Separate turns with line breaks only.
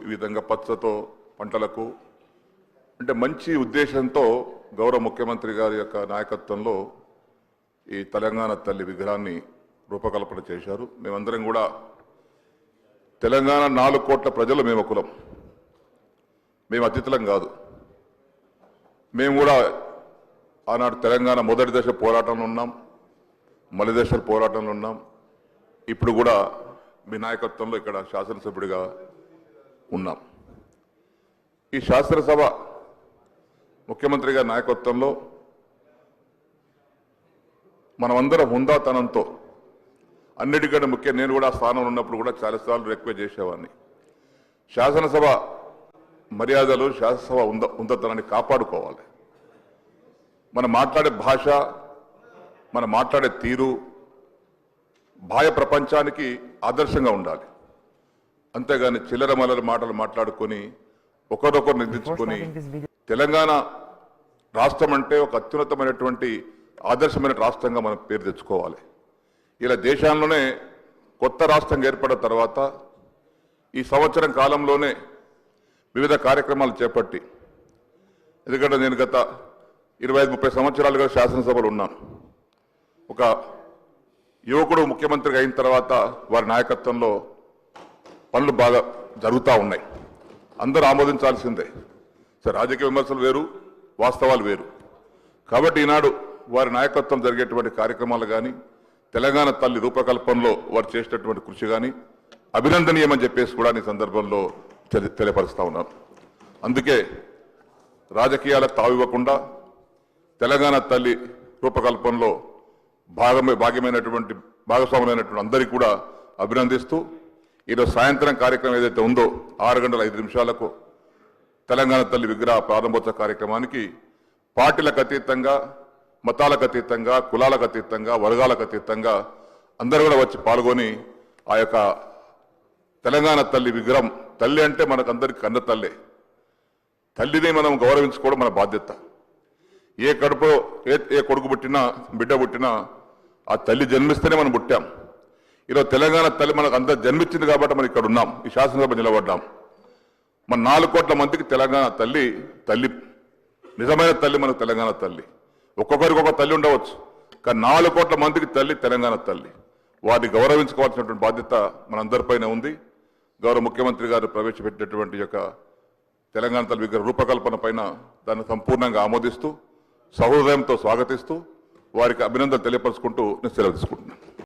ఈ విధంగా పచ్చతో పంటలకు అంటే మంచి ఉద్దేశంతో గౌరవ ముఖ్యమంత్రి గారి యొక్క నాయకత్వంలో ఈ తెలంగాణ తల్లి విగ్రహాన్ని రూపకల్పన చేశారు. మేమందరం కూడా తెలంగాణ 4 కోట్ల ప్రజలు మేము కులం, మేము అతిథులం కాదు. మేము కూడా ఆనాడు తెలంగాణ మొదటి దశ పోరాటంలో ఉన్నాం, మలి దశ పోరాటంలో ఉన్నాం. ఇప్పుడు కూడా మీ నాయకత్వంలో ఇక్కడ శాసనసభ్యుడిగా ఉన్నాం. ఈ శాసనసభ ముఖ్యమంత్రి గారి నాయకత్వంలో మనమందరం హుందాతనంతో అన్నిటికంటే ముఖ్యం, నేను కూడా స్థానంలో ఉన్నప్పుడు కూడా చాలాసార్లు రిక్వెస్ట్ చేసేవాడిని, శాసనసభ మర్యాదలు శాసనసభ హుందాతనాన్ని కాపాడుకోవాలి. మనం మాట్లాడే భాష, మనం మాట్లాడే తీరు బాహ్య ప్రపంచానికి ఆదర్శంగా ఉండాలి. అంతేగాని చిల్లర మల్లర మాటలు మాట్లాడుకొని ఒకరొకరు నిందించుకొని తెలంగాణ రాష్ట్రం అంటే ఒక అత్యున్నతమైనటువంటి ఆదర్శమైన రాష్ట్రంగా మనం పేరు తెచ్చుకోవాలి. ఇలా దేశంలోనే కొత్త రాష్ట్రంగా ఏర్పడిన తర్వాత ఈ సంవత్సరం కాలంలోనే వివిధ కార్యక్రమాలు చేపట్టి, ఎందుకంటే నేను గత 25-30 సంవత్సరాలుగా శాసనసభలో ఉన్నాను. ఒక యువకుడు ముఖ్యమంత్రిగా అయిన తర్వాత వారి నాయకత్వంలో పనులు బాగా జరుగుతూ ఉన్నాయి. అందరూ ఆమోదించాల్సిందే. సరే, రాజకీయ విమర్శలు వేరు, వాస్తవాలు వేరు. కాబట్టి ఈనాడు వారి నాయకత్వం జరిగేటువంటి కార్యక్రమాలు కానీ, తెలంగాణ తల్లి రూపకల్పనలో వారు చేసినటువంటి కృషి కానీ అభినందనీయమని చెప్పేసి కూడా ఈ సందర్భంలో తెలియపరుస్తా ఉన్నాను. అందుకే రాజకీయాలకు తావివ్వకుండా తెలంగాణ తల్లి రూపకల్పనలో భాగస్వాములైనటువంటి అందరికీ కూడా అభినందిస్తూ, ఈరోజు సాయంత్రం కార్యక్రమం ఏదైతే ఉందో 6:05 తెలంగాణ తల్లి విగ్రహ ప్రారంభోత్సవ కార్యక్రమానికి పార్టీలకు అతీతంగా, మతాలకు అతీతంగా, కులాలకు అతీతంగా, వర్గాలకు అతీతంగా అందరూ కూడా వచ్చి పాల్గొని ఆ యొక్క తెలంగాణ తల్లి విగ్రహం, తల్లి అంటే మనకందరికి కన్న తల్లే, తల్లిని మనం గౌరవించుకోవడం మన బాధ్యత. ఏ కడుపు ఏ కొడుకు పుట్టినా బిడ్డ పుట్టినా ఆ తల్లి జన్మిస్తేనే మనం పుట్టాం. ఈరోజు తెలంగాణ తల్లి మనకు అంత జన్మించింది కాబట్టి మనం ఇక్కడ ఉన్నాం, ఈ శాసనసభ నిలబడ్డాం. మన 4 కోట్ల మందికి తెలంగాణ తల్లి నిజమైన తల్లి మనకు తెలంగాణ తల్లి. ఒక్కొక్కరికి ఒక తల్లి ఉండవచ్చు, కానీ 4 కోట్ల మందికి తల్లి తెలంగాణ తల్లి. వారిని గౌరవించుకోవాల్సినటువంటి బాధ్యత మనందరిపైన ఉంది. గౌరవ ముఖ్యమంత్రి గారు ప్రవేశపెట్టినటువంటి యొక్క తెలంగాణ తల్లి విగ్రహ రూపకల్పన పైన దాన్ని సంపూర్ణంగా ఆమోదిస్తూ, సహృదయంతో స్వాగతిస్తూ, వారికి అభినందనలు తెలియపరుచుకుంటూ నేను సెలవు తీసుకుంటున్నాను.